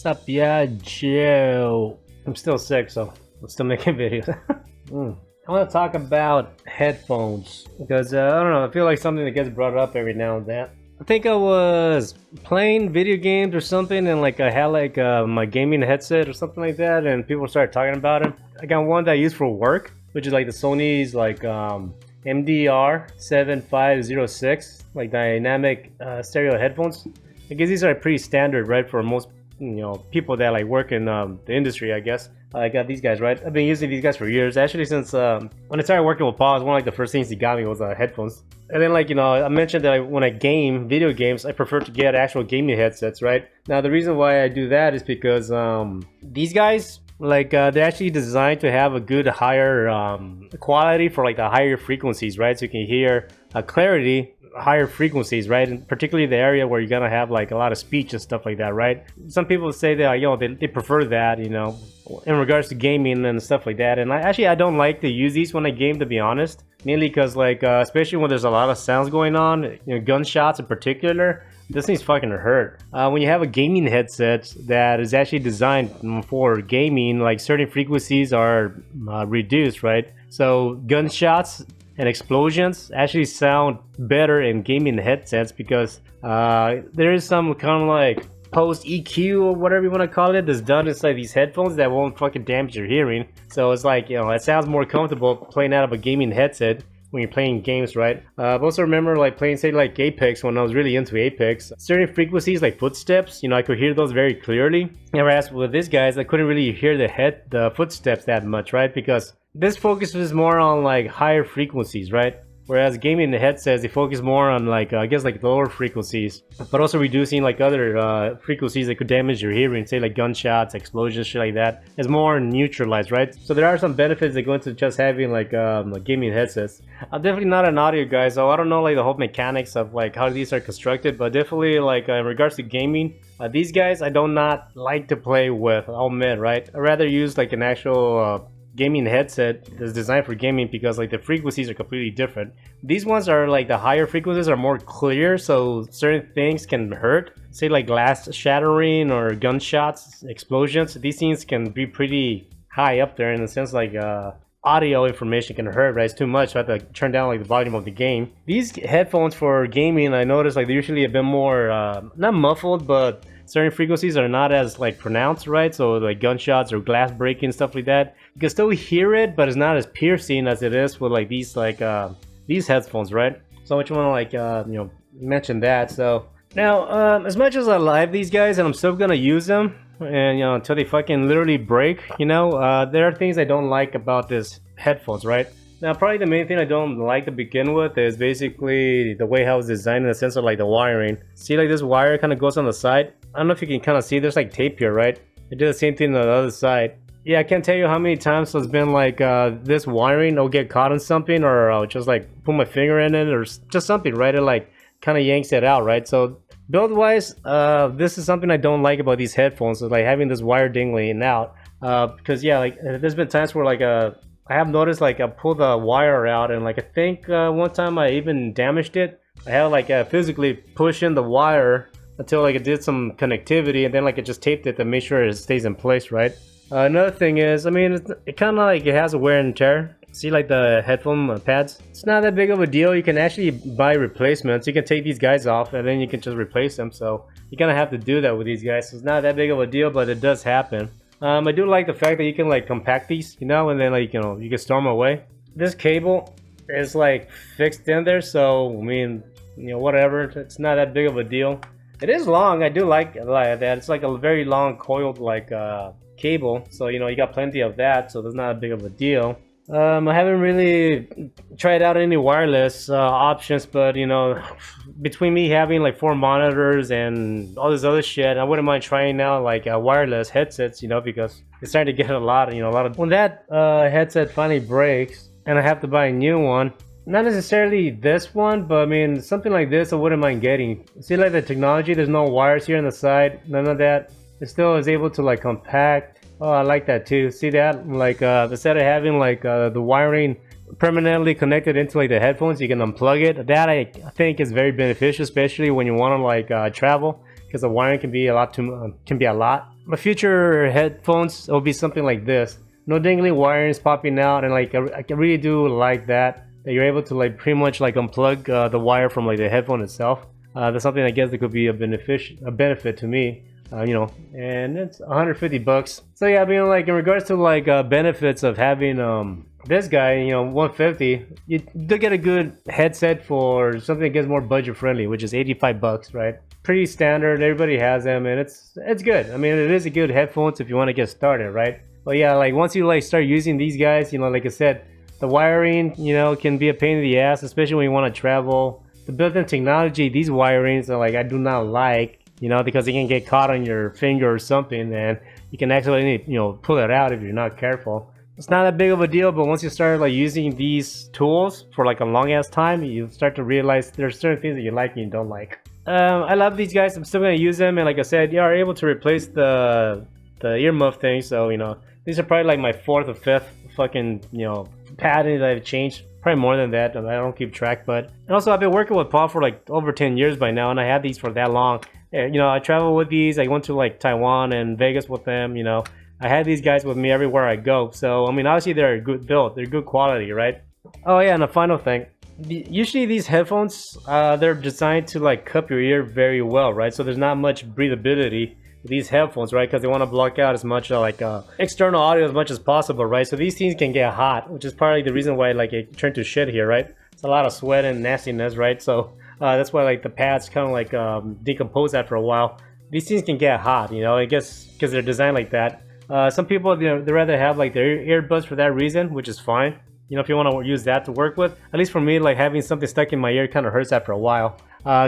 What's up, yeah, Joe? I'm still sick, so I'm still making videos. I want to talk about headphones because I don't know. I feel like something that gets brought up every now and then. I think I was playing video games or something, and like I had like my gaming headset or something like that, and people started talking about it. I got one that I use for work, which is like the Sony's like MDR 7506, like dynamic stereo headphones. I guess these are pretty standard, right, for most people that like work in the industry. I guess I got these guys, right. I've been using these guys for years, actually, since when I started working with Paul. One of like the first things he got me was headphones. And then like I mentioned that when I game video games, I prefer to get actual gaming headsets, right. Now the reason why I do that is because these guys, like they're actually designed to have a good higher quality for like the higher frequencies, right, so you can hear clarity higher frequencies, right, and particularly the area where you're gonna have like a lot of speech and stuff like that, right. Some people say that they prefer that in regards to gaming and stuff like that, and I don't like to use these when I game, to be honest, mainly because like especially when there's a lot of sounds going on, gunshots in particular. This thing's fucking hurt. When you have a gaming headset that is actually designed for gaming, like certain frequencies are reduced, right, so gunshots and explosions actually sound better in gaming headsets because there is some kind of like post EQ or whatever you want to call it that's done inside these headphones that won't fucking damage your hearing. So it's like, it sounds more comfortable playing out of a gaming headset when you're playing games, right. I also remember like playing, say, like Apex, when I was really into Apex. Certain frequencies like footsteps, I could hear those very clearly. Whereas with these guys, I couldn't really hear the footsteps that much, right, because this focuses more on like higher frequencies, right. Whereas gaming headsets, they focus more on like I guess like lower frequencies, but also reducing like other frequencies that could damage your hearing, say like gunshots, explosions, shit like that. It's more neutralized, right. So there are some benefits that go into just having like gaming headsets. I'm definitely not an audio guy, so I don't know like the whole mechanics of like how these are constructed, but definitely like in regards to gaming, these guys I do not like to play with, I'll admit, right. I'd rather use like an actual gaming headset that's designed for gaming because like the frequencies are completely different. These ones are like the higher frequencies are more clear, so certain things can hurt, say like glass shattering or gunshots, explosions. These things can be pretty high up there in the sense like audio information can hurt, right. It's too much, so I have to turn down like the volume of the game. These headphones for gaming, I noticed like they're usually a bit more not muffled, but certain frequencies are not as like pronounced, right. So like gunshots or glass breaking, stuff like that, you can still hear it, but it's not as piercing as it is with like these headphones, right. So I just want to like mention that. So now as much as I like these guys and I'm still gonna use them, and until they fucking literally break, there are things I don't like about this headphones, right. Now probably the main thing I don't like to begin with is basically the way how it's designed, in the sense of like the wiring. See, like this wire kind of goes on the side. I don't know if you can kind of see, there's like tape here, right. I did the same thing on the other side. Yeah, I can't tell you how many times it's been like this wiring will get caught in something, or I'll just like put my finger in it or just something, right. It like kind of yanks it out, right. So build wise, this is something I don't like about these headphones, is like having this wire dangling out, because yeah, like there's been times where like I have noticed like I pull the wire out, and like I think one time I even damaged it. I had like physically push in the wire until like it did some connectivity, and then like I just taped it to make sure it stays in place, right. Another thing is, I mean, it kind of like it has a wear and tear. See like the headphone pads, it's not that big of a deal. You can actually buy replacements. You can take these guys off and then you can just replace them, so you kind of have to do that with these guys. So it's not that big of a deal, but it does happen. I do like the fact that you can like compact these, and then like you can store them away. This cable is like fixed in there, so I mean, whatever, it's not that big of a deal. It is long. I do like that. It's like a very long coiled like cable, so you got plenty of that, so that's not a big of a deal. I haven't really tried out any wireless options, but between me having like 4 monitors and all this other shit, I wouldn't mind trying out like wireless headsets, because it's starting to get a lot of when that headset finally breaks and I have to buy a new one. Not necessarily this one, but I mean something like this I wouldn't mind getting. See like the technology, there's no wires here on the side, none of that. It still is able to like compact. Oh, I like that too. See that? Like instead of having like the wiring permanently connected into like the headphones, you can unplug it. That I think is very beneficial, especially when you want to like travel, because the wiring can be a lot. my future headphones will be something like this. No dangly wirings popping out, and like I really do like that you're able to like pretty much like unplug the wire from like the headphone itself. That's something I guess that could be a benefit to me. You know, and it's 150 bucks. So yeah, I mean, like in regards to like benefits of having this guy, you know, 150, you do get a good headset for something that gets more budget friendly, which is 85 bucks, right? Pretty standard, everybody has them, and it's good. I mean, it is a good headphones if you want to get started, right? But yeah, like once you like start using these guys, you know, like I said, the wiring, you know, can be a pain in the ass, especially when you want to travel. The built-in technology, these wirings are like I do not like. You know, because it can get caught on your finger or something, and you can accidentally, you know, pull it out if you're not careful. It's not that big of a deal, but once you start like using these tools for like a long ass time, you start to realize there's certain things that you like and you don't like. I love these guys. I'm still gonna use them, and like I said, you are able to replace the earmuff thing. So you know, these are probably like my 4th or 5th fucking, you know, pattern that I've changed. Probably more than that, and I don't keep track. But and also I've been working with Paul for like over 10 years by now, and I had these for that long. You know, I travel with these. I went to like Taiwan and Vegas with them. You know, I had these guys with me everywhere I go. So I mean, obviously they're good built, they're good quality, right? Oh yeah, and a final thing. Usually these headphones, they're designed to like cup your ear very well, right? So there's not much breathability with these headphones, right? Because they want to block out as much like external audio as much as possible, right? So these things can get hot, which is partly the reason why like it turned to shit here, right? It's a lot of sweat and nastiness, right? So that's why like the pads kind of like decompose after a while. These things can get hot, you know, I guess because they're designed like that. Some people, you know, they rather have like their earbuds for that reason, which is fine. You know, if you want to use that to work with. At least for me, like having something stuck in my ear kind of hurts after a while.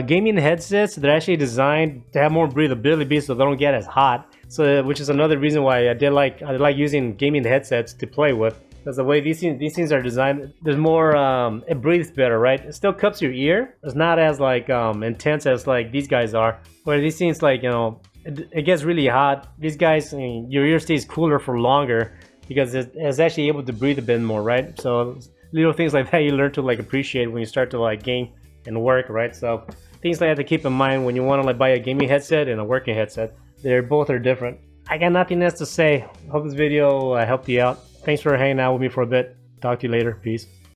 Gaming headsets, they're actually designed to have more breathability so they don't get as hot. So, which is another reason why I like using gaming headsets to play with. Because the way these things are designed, there's more, it breathes better, right? It still cups your ear. It's not as like intense as like these guys are. Where these things like, you know, it gets really hot. These guys, I mean, your ear stays cooler for longer because it's actually able to breathe a bit more, right? So little things like that you learn to like appreciate when you start to like game and work, right? So things like that to keep in mind when you want to like buy a gaming headset and a working headset. Both are different. I got nothing else to say. Hope this video helped you out. Thanks for hanging out with me for a bit. Talk to you later. Peace.